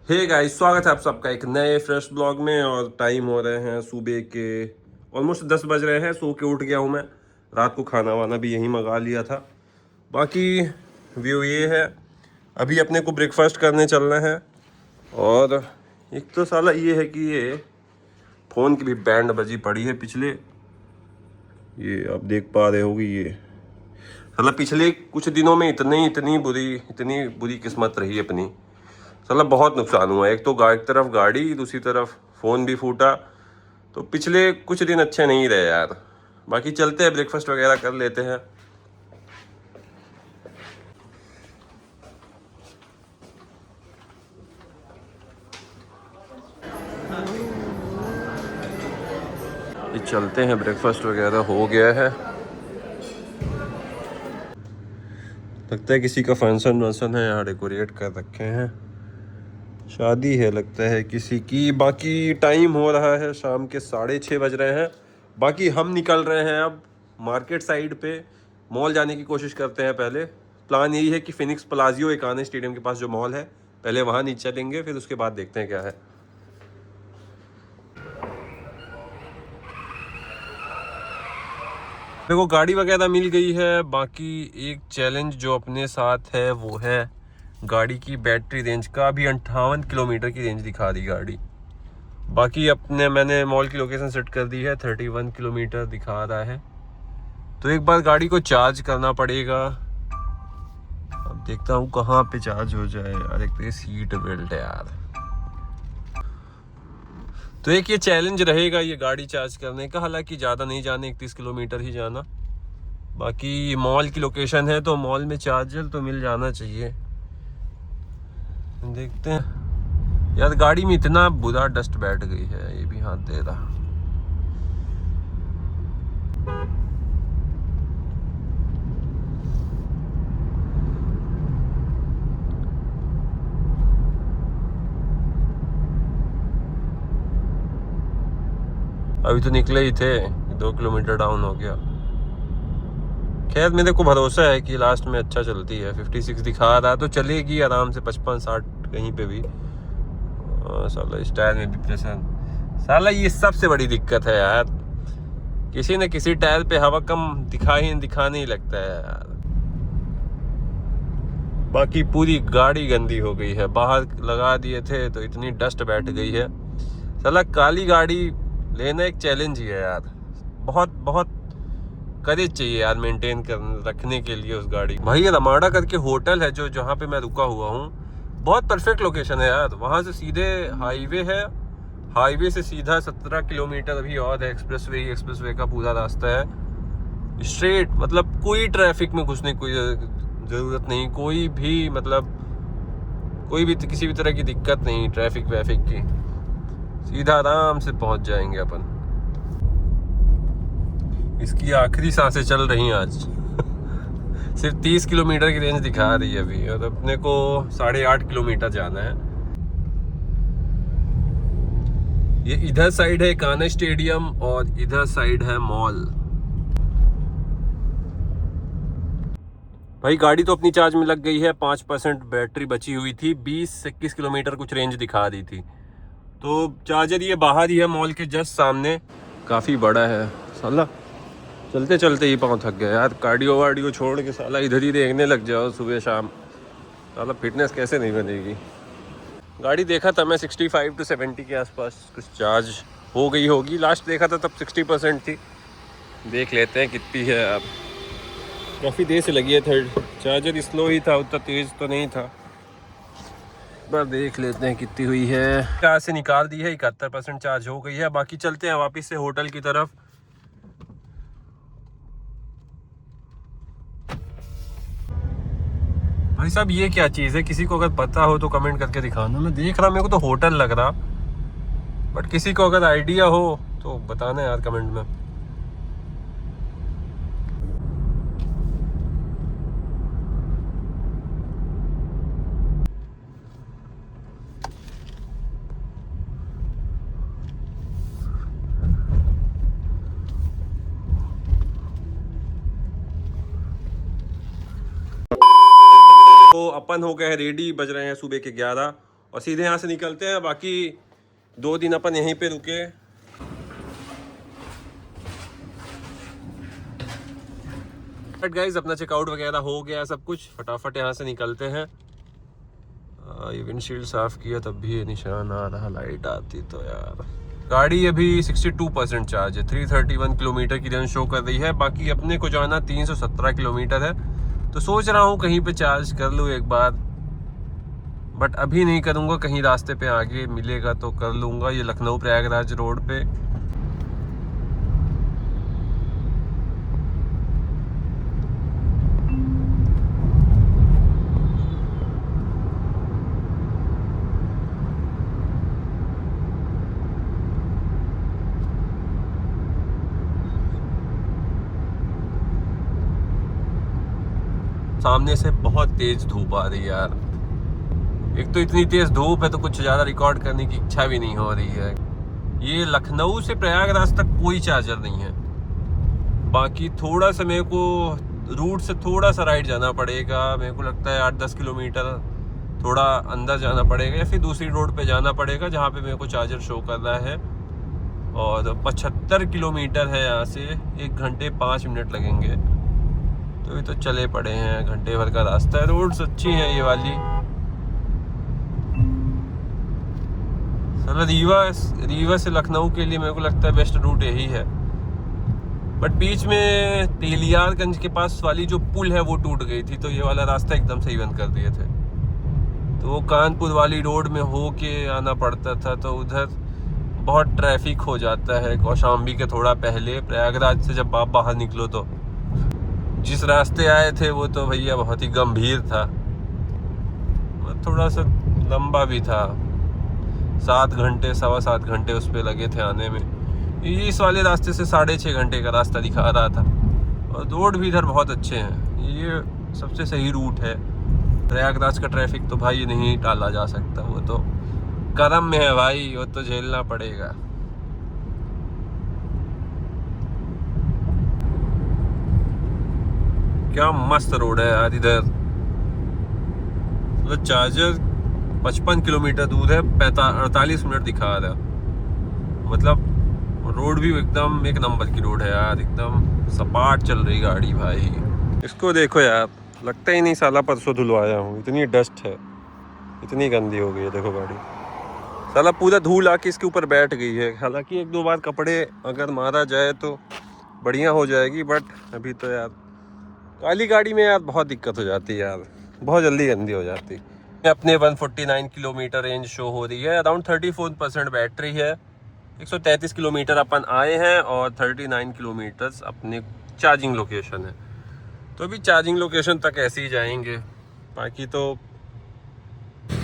Hey guys, स्वागत है आप सबका एक नए फ्रेश ब्लॉग में। और टाइम हो रहे हैं सुबह के ऑलमोस्ट 10 बज रहे हैं। सो के उठ गया हूँ मैं। रात को खाना वाना भी यहीं मंगा लिया था। बाकी व्यू ये है। अभी अपने को ब्रेकफास्ट करने चलना है। और एक तो साला ये है कि ये फ़ोन की भी बैंड बजी पड़ी है पिछले। ये आप देख पा रहे होगी। ये साला पिछले कुछ दिनों में इतनी बुरी किस्मत रही अपनी। साला बहुत नुकसान हुआ। एक तो एक तरफ गाड़ी, दूसरी तरफ फ़ोन भी फूटा। तो पिछले कुछ दिन अच्छे नहीं रहे यार। बाकी चलते हैं, ब्रेकफास्ट वगैरह कर लेते हैं। ये चलते हैं, ब्रेकफास्ट वगैरह हो गया है। लगता है किसी का फंक्शन वंक्शन है, यहाँ डेकोरेट कर रखे हैं। शादी है लगता है किसी की। बाकी टाइम हो रहा है शाम के 6:30 बज रहे हैं। बाकी हम निकल रहे हैं अब मार्केट साइड पे। मॉल जाने की कोशिश करते हैं। पहले प्लान यही है कि फिनिक्स प्लाजियो एकाने स्टेडियम के पास जो मॉल है, पहले वहाँ नीचे चलेंगे, फिर उसके बाद देखते हैं क्या है। मेरे को गाड़ी वगैरह मिल गई है। बाकी एक चैलेंज जो अपने साथ है वो है गाड़ी की बैटरी रेंज का। अभी 58 किलोमीटर की रेंज दिखा रही गाड़ी। बाकी मैंने मॉल की लोकेशन सेट कर दी है, 31 किलोमीटर दिखा रहा है। तो एक बार गाड़ी को चार्ज करना पड़ेगा। अब देखता हूँ कहाँ पे चार्ज हो जाए यार। एक तो ये सीट बेल्ट है यार। तो एक ये चैलेंज रहेगा ये गाड़ी चार्ज करने का। हालांकि ज़्यादा नहीं जाने, 31 किलोमीटर ही जाना। बाकी मॉल की लोकेशन है तो मॉल में चार्जर तो मिल जाना चाहिए। देखते हैं यार। गाड़ी में इतना बुरा डस्ट बैठ गई है, ये भी हाथ दे रहा। अभी तो निकले ही थे, 2 किलोमीटर डाउन हो गया। खैर मेरे को भरोसा है कि लास्ट में अच्छा चलती है। 56 दिखा रहा है तो चलेगी आराम से, 55-60 कहीं पे भी। साला इस टायर में भी प्रेशर। साला ये सबसे बड़ी दिक्कत है यार। किसी न किसी टायर पे हवा कम दिखाने ही लगता है यार। बाकी पूरी गाड़ी गंदी हो गई है। बाहर लगा दिए थे तो इतनी डस्ट बैठ गई है। साला काली गाड़ी लेना एक चैलेंज ही है यार। बहुत बहुत करेज चाहिए यार मेंटेन कर रखने के लिए उस गाड़ी। भाई ये रमाडा करके होटल है जो जहाँ पे मैं रुका हुआ हूँ। बहुत परफेक्ट लोकेशन है यार। वहाँ से सीधे हाईवे है। हाईवे से सीधा 17 किलोमीटर अभी और है। एक्सप्रेसवे का पूरा रास्ता है स्ट्रेट। मतलब कोई ट्रैफिक में घुसने की कोई ज़रूरत नहीं। कोई भी मतलब कोई भी किसी भी तरह की दिक्कत नहीं ट्रैफिक वैफिक की। सीधा आराम से पहुंच जाएंगे अपन। इसकी आखिरी सांसें चल रही हैं आज। सिर्फ 30 किलोमीटर की रेंज दिखा रही है अभी, और अपने को 8.5 किलोमीटर जाना है। ये इधर साइड है कान्हा स्टेडियम और इधर साइड है मॉल। भाई गाड़ी तो अपनी चार्ज में लग गई है। 5% बैटरी बची हुई थी। 20-21 किलोमीटर कुछ रेंज दिखा रही थी। तो चार्जर ये बाहर ही है मॉल के जस्ट सामने। काफ़ी बड़ा है। साला चलते चलते ही पाँव थक गया यार। कार्डियो वार्डियो छोड़ के साला इधर ही देखने लग जाओ सुबह शाम। साला फिटनेस कैसे नहीं बनेगी। गाड़ी देखा था मैं 65 to 70 के आसपास कुछ चार्ज हो गई होगी। लास्ट देखा था तब 60% थी। देख लेते हैं कितनी है अब। काफ़ी देर से लगी है। थर्ड चार्जर स्लो ही था, उतना तेज़ तो नहीं था। पर देख लेते हैं कितनी हुई है। कार से निकाल दी है, 71% चार्ज हो गई है। बाकी चलते हैं वापस से होटल की तरफ। भाई साहब ये क्या चीज़ है? किसी को अगर पता हो तो कमेंट करके दिखाना। मैं देख रहा, मेरे को तो होटल लग रहा, बट किसी को अगर आइडिया हो तो बताना यार कमेंट में। तो अपन हो गए हैं रेडी। बज रहे हैं सुबह के 11 और सीधे यहाँ से निकलते हैं। बाकी 2 दिन अपन यहीं पे रुके। बट गाइज अपना चेकआउट वगैरह हो गया सब कुछ, फटाफट यहाँ से निकलते हैं। ये विंडशील्ड साफ किया तब भी ये निशान आ रहा, लाइट आती तो यार। गाड़ी अभी 62% चार्ज है, 331 किलोमीटर की रेंज शो कर रही है। बाकी अपने को जाना 317 किलोमीटर है, तो सोच रहा हूँ कहीं पे चार्ज कर लूँ एक बार, बट अभी नहीं करूँगा। कहीं रास्ते पे आगे मिलेगा तो कर लूँगा। ये लखनऊ प्रयागराज रोड पे। सामने से बहुत तेज धूप आ रही है यार। एक तो इतनी तेज धूप है तो कुछ ज़्यादा रिकॉर्ड करने की इच्छा भी नहीं हो रही है। ये लखनऊ से प्रयागराज तक कोई चार्जर नहीं है। बाकी थोड़ा सा मेरे को रूट से थोड़ा सा राइट जाना पड़ेगा। मेरे को लगता है 8-10 किलोमीटर थोड़ा अंदर जाना पड़ेगा, या फिर दूसरी रोड पे जाना पड़ेगा जहाँ पे मेरे को चार्जर शो कर रहा है। और 75 किलोमीटर है यहाँ से, 1 घंटे 5 मिनट लगेंगे। तो ये तो चले पड़े हैं, घंटे भर का रास्ता है। रोड्स अच्छी हैं ये वाली। सर रीवा से लखनऊ के लिए मेरे को लगता है बेस्ट रूट यही है। बट बीच में तेलियारगंज के पास वाली जो पुल है वो टूट गई थी, तो ये वाला रास्ता एकदम सही बंद कर दिए थे। तो वो कानपुर वाली रोड में हो के आना पड़ता था, तो उधर बहुत ट्रैफिक हो जाता है। कौशाम्बी के थोड़ा पहले प्रयागराज से जब आप बाहर निकलो तो जिस रास्ते आए थे वो तो भैया बहुत ही गंभीर था, थोड़ा सा लंबा भी था। 7 घंटे 7.25 घंटे उस पर लगे थे आने में। इस वाले रास्ते से 6.5 घंटे का रास्ता दिखा रहा था। और रोड भी इधर बहुत अच्छे हैं, ये सबसे सही रूट है। प्रयागराज का ट्रैफिक तो भाई नहीं टाला जा सकता, वो तो करम में है भाई, वो तो झेलना पड़ेगा। क्या मस्त रोड है यार इधर। मतलब चार्जर 55 किलोमीटर दूर है, 48 मिनट दिखा रहा है। मतलब रोड भी एकदम एक नंबर की रोड है यार, एकदम सपाट चल रही गाड़ी भाई। इसको देखो यार, लगता ही नहीं साला परसों धुलवाया हूँ। इतनी डस्ट है, इतनी गंदी हो गई है। देखो गाड़ी साला पूरा धूल आके इसके ऊपर बैठ गई है। हालांकि 1-2 बार कपड़े अगर मारा जाए तो बढ़िया हो जाएगी, बट अभी तो यार काली गाड़ी में यार बहुत दिक्कत हो जाती है यार, बहुत जल्दी गंदी हो जाती है। अपने 149 किलोमीटर रेंज शो हो रही है। अराउंड 34% बैटरी है। 133 किलोमीटर अपन आए हैं और 39 किलोमीटर्स अपने चार्जिंग लोकेशन है। तो अभी चार्जिंग लोकेशन तक ऐसे ही जाएंगे। बाकी तो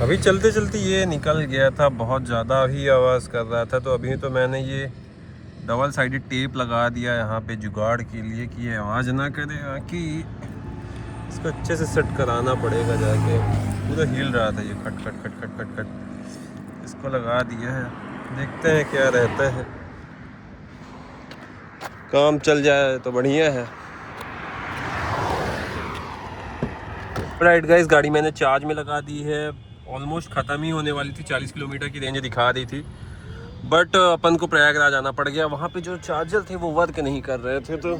अभी चलते चलते ये निकल गया था, बहुत ज़्यादा ही आवाज़ कर रहा था। तो अभी तो मैंने ये डबल साइडेड टेप लगा दिया यहाँ पे जुगाड़ के लिए कि ये आवाज़ ना करे। कि इसको अच्छे से सेट कराना पड़ेगा जाके। पूरा हिल रहा था ये, खट खट खट खट खट खट। इसको लगा दिया है, देखते हैं क्या रहता है। काम चल जाए तो बढ़िया है। राइट गाइस, गाड़ी मैंने चार्ज में लगा दी है। ऑलमोस्ट ख़त्म ही होने वाली थी, 40 किलोमीटर की रेंज दिखा रही थी। बट अपन को प्रयागराज आना पड़ गया। वहाँ पे जो चार्जर थे वो वर्क नहीं कर रहे थे, तो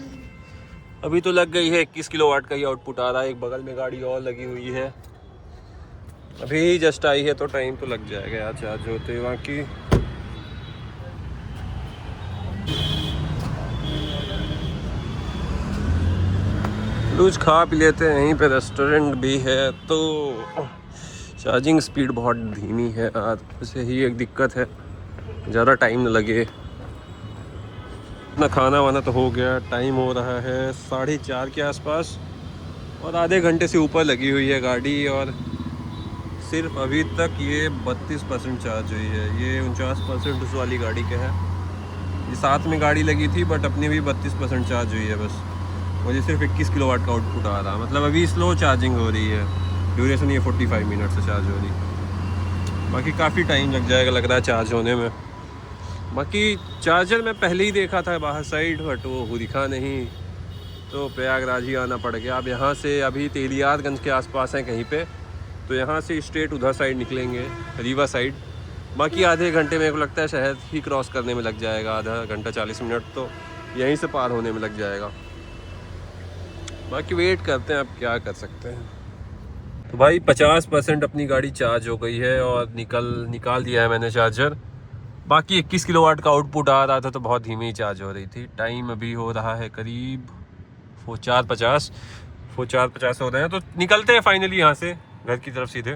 अभी तो लग गई है। 21 किलोवाट का ही आउटपुट आ रहा है। एक बगल में गाड़ी और लगी हुई है, अभी जस्ट आई है, तो टाइम तो लग जाएगा यार चार्ज होते हुए। बाकी कुछ खा पी लेते हैं, यहीं पे रेस्टोरेंट भी है। तो चार्जिंग स्पीड बहुत धीमी है यार, वैसे ही एक दिक्कत है, ज़्यादा टाइम न लगे। अपना खाना वाना तो हो गया। टाइम हो रहा है 4:30 के आसपास, और आधे घंटे से ऊपर लगी हुई है गाड़ी। और सिर्फ अभी तक ये 32% चार्ज हुई है। ये 49% उस वाली गाड़ी के है। ये साथ में गाड़ी लगी थी, बट अपनी भी 32% चार्ज हुई है बस। और ये सिर्फ 21 किलोवाट का आउटपुट आ रहा है। मतलब अभी स्लो चार्जिंग हो रही है। ड्यूरेशन ये 45 मिनट से चार्ज हो रही। बाकी काफ़ी टाइम लग जाएगा लग रहा है चार्ज होने में। बाकी चार्जर मैं पहले ही देखा था बाहर साइड, बट वो दिखा नहीं, तो प्रयागराज ही आना पड़ गया। अब यहाँ से अभी तेलियारगंज के आसपास हैं कहीं पे, तो यहाँ से स्ट्रेट उधर साइड निकलेंगे, रीवा साइड। बाकी आधे घंटे मेरे को लगता है शहर ही क्रॉस करने में लग जाएगा, आधा घंटा 40 मिनट तो यहीं से पार होने में लग जाएगा। बाकी वेट करते हैं, अब क्या कर सकते हैं। तो भाई 50% अपनी गाड़ी चार्ज हो गई है और निकाल दिया है मैंने चार्जर। बाकी 21 किलोवाट का आउटपुट आ रहा था, तो बहुत धीमी चार्ज हो रही थी। टाइम अभी हो रहा है करीब 4:50 हो रहे हैं। तो निकलते हैं फाइनली यहाँ से घर की तरफ सीधे।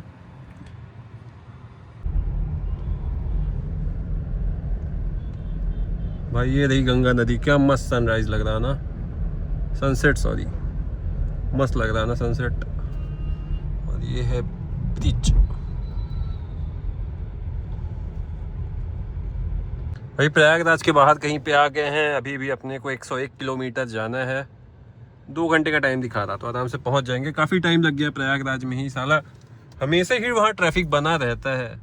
भाई ये रही गंगा नदी, क्या मस्त सनराइज लग रहा है ना, सनसेट सॉरी, मस्त लग रहा है ना सनसेट। और ये है ब्रिज। भाई प्रयागराज के बाहर कहीं पे आ गए हैं। अभी भी अपने को 101 किलोमीटर जाना है। 2 घंटे का टाइम दिखा रहा, तो आराम से पहुंच जाएंगे। काफ़ी टाइम लग गया प्रयागराज में ही, साला हमेशा ही वहाँ ट्रैफिक बना रहता है।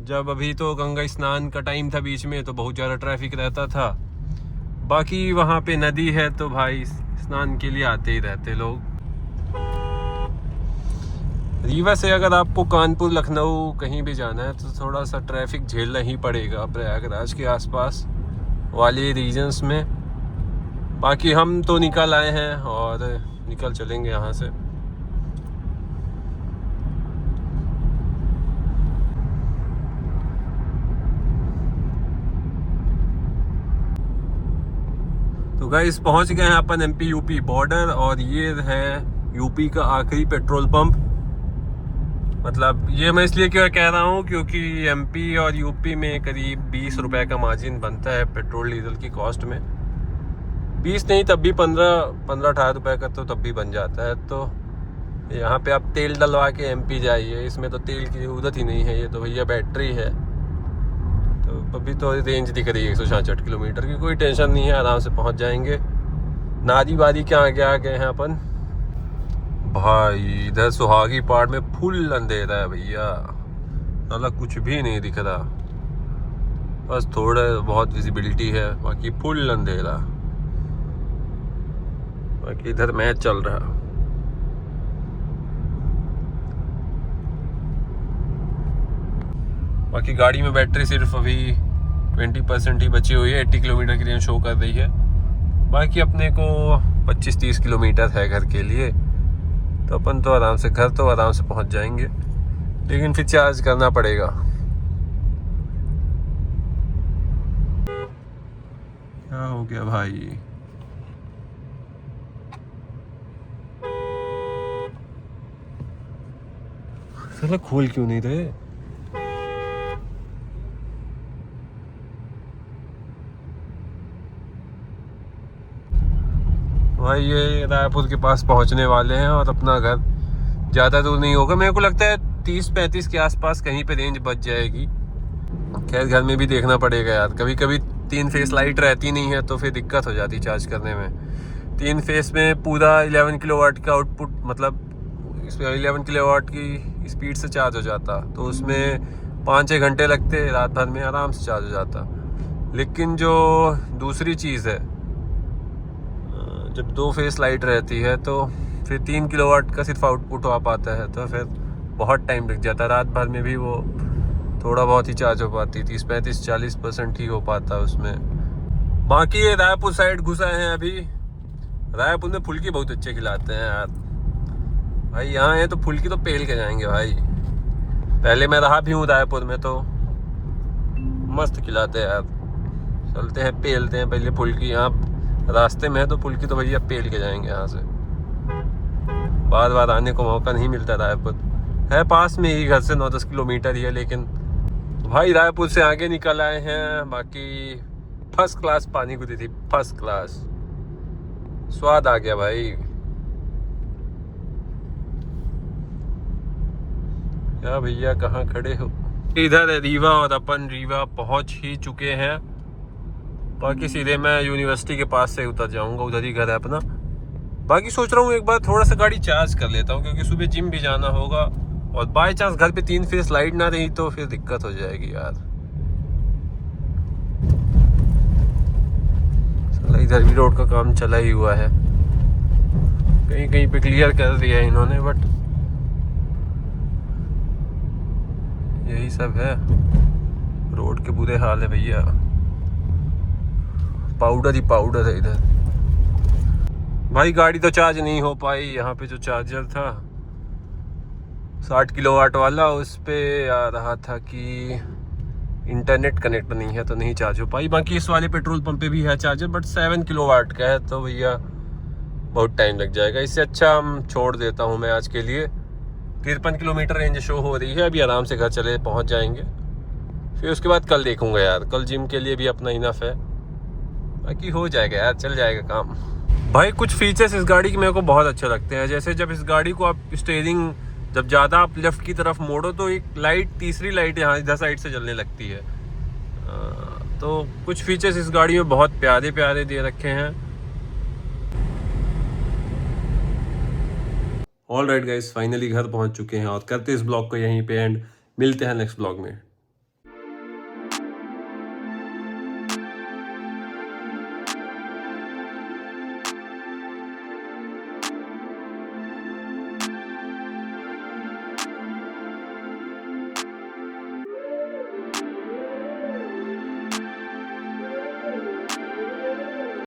जब अभी तो गंगा स्नान का टाइम था बीच में, तो बहुत ज़्यादा ट्रैफिक रहता था। बाकी वहाँ पे नदी है, तो भाई स्नान के लिए आते ही रहते लोग। रीवा से अगर आपको कानपुर, लखनऊ कहीं भी जाना है, तो थोड़ा सा ट्रैफिक झेलना ही पड़ेगा प्रयागराज के आसपास वाले रीजन्स में। बाकी हम तो निकल आए हैं और निकल चलेंगे यहाँ से। तो गाइस पहुँच गए हैं अपन MP UP बॉर्डर, और ये है यूपी का आखिरी पेट्रोल पंप। मतलब ये मैं इसलिए क्यों कह रहा हूँ, क्योंकि MP और UP में करीब 20 रुपए का मार्जिन बनता है पेट्रोल डीजल की कॉस्ट में। 20 नहीं, तब भी 15-18 रुपए का तो तब भी बन जाता है। तो यहाँ पे आप तेल डलवा के MP जाइए, इसमें तो तेल की ज़रूरत ही नहीं है, ये तो भैया बैटरी है। तो अभी तो रेंज दिख रही है 166 किलोमीटर की, कोई टेंशन नहीं है, आराम से पहुँच जाएंगे। नारीवादी के आगे आ गए हैं अपन। भाई इधर सुहागी पार्ट में फुल अंधेरा है भैया, साला कुछ भी नहीं दिख रहा, बस थोड़ा बहुत विजिबिलिटी है, बाकी फुल अंधेरा। बाकी इधर मैच चल रहा। बाकी गाड़ी में बैटरी सिर्फ अभी 20% ही बची हुई है, 80 किलोमीटर की रेंज शो कर रही है। बाकी अपने को 25-30 किलोमीटर है घर के लिए, तो अपन तो आराम से घर तो आराम से पहुंच जाएंगे, लेकिन फिर चार्ज करना पड़ेगा। क्या हो गया भाई, साला खोल क्यों नहीं रहे? भाई ये रायपुर के पास पहुंचने वाले हैं, और अपना घर ज़्यादा दूर नहीं होगा। मेरे को लगता है 30-35 के आसपास कहीं पे रेंज बच जाएगी। खैर घर में भी देखना पड़ेगा यार, कभी कभी 3 फेस लाइट रहती नहीं है, तो फिर दिक्कत हो जाती चार्ज करने में। 3 फेस में पूरा 11 किलोवाट का आउटपुट, मतलब इसमें 11 किलोवाट की स्पीड से चार्ज हो जाता, तो उसमें 5-6 घंटे लगते, रात भर में आराम से चार्ज हो जाता। लेकिन जो दूसरी चीज़ है, जब 2 फेस लाइट रहती है, तो फिर 3 किलोवाट का सिर्फ आउटपुट आ पाता है, तो फिर बहुत टाइम लग जाता। रात भर में भी वो थोड़ा बहुत ही चार्ज हो पाती, 30-35-40% ही हो पाता उसमें। बाकी ये रायपुर साइड घुसा है अभी। रायपुर में फुल्की बहुत अच्छे खिलाते हैं यार भाई, यहाँ है तो फुल्की तो पेल के जाएंगे भाई। पहले मैं रहा भी हूँ रायपुर में, तो मस्त खिलाते हैं यार। चलते हैं पेलते हैं पहले फुल्की, यहाँ रास्ते में है तो फुल्की तो भैया पेल के जाएंगे यहाँ से। बार बार आने को मौका नहीं मिलता। रायपुर है पास में ही, घर से 9-10 किलोमीटर ही है, लेकिन भाई रायपुर से आगे निकल आए हैं। बाकी फर्स्ट क्लास पानी पूरी थी, फर्स्ट क्लास, स्वाद आ गया भाई। क्या भैया कहाँ खड़े हो? इधर है रीवा, और अपन रीवा पहुंच ही चुके हैं। बाकी सीधे मैं यूनिवर्सिटी के पास से उतर जाऊंगा, उधर ही घर है अपना। बाकी सोच रहा हूँ एक बार थोड़ा सा गाड़ी चार्ज कर लेता हूँ, क्योंकि सुबह जिम भी जाना होगा, और बाय चांस घर पे 3 फेस लाइट ना रही तो फिर दिक्कत हो जाएगी यार। इधर भी रोड का काम चला ही हुआ है, कहीं कहीं पे क्लियर कर दिया है इन्होंने, बट यही सब है। रोड के बुरे हाल है भैया, पाउडर ही पाउडर है इधर। भाई गाड़ी तो चार्ज नहीं हो पाई। यहाँ पे जो चार्जर था 60 किलोवाट वाला, उस पे आ रहा था कि इंटरनेट कनेक्ट नहीं है तो नहीं चार्ज हो पाई। बाकी इस वाले पेट्रोल पंप पे भी है चार्जर, बट 7 किलोवाट का है तो भैया बहुत टाइम लग जाएगा। इससे अच्छा हम छोड़ देता हूँ मैं आज के लिए। 53 किलोमीटर रेंज शो हो रही है, अभी आराम से घर चले पहुँच जाएंगे। फिर उसके बाद कल देखूंगा यार, कल जिम के लिए भी अपना इनफ है, बाकी हो जाएगा यार, चल जाएगा काम। भाई कुछ फीचर्स इस गाड़ी के मेरे को बहुत अच्छे लगते हैं। जैसे जब इस गाड़ी को आप स्टीयरिंग जब ज़्यादा आप लेफ्ट की तरफ मोड़ो तो एक लाइट, तीसरी लाइट यहाँ इधर साइड से जलने लगती है। तो कुछ फीचर्स इस गाड़ी में बहुत प्यारे प्यारे दे रखे हैं। ऑल राइट गाइस, फाइनली घर पहुंच चुके हैं और करते इस ब्लॉग को यहीं पे एंड। मिलते हैं नेक्स्ट ब्लॉग में।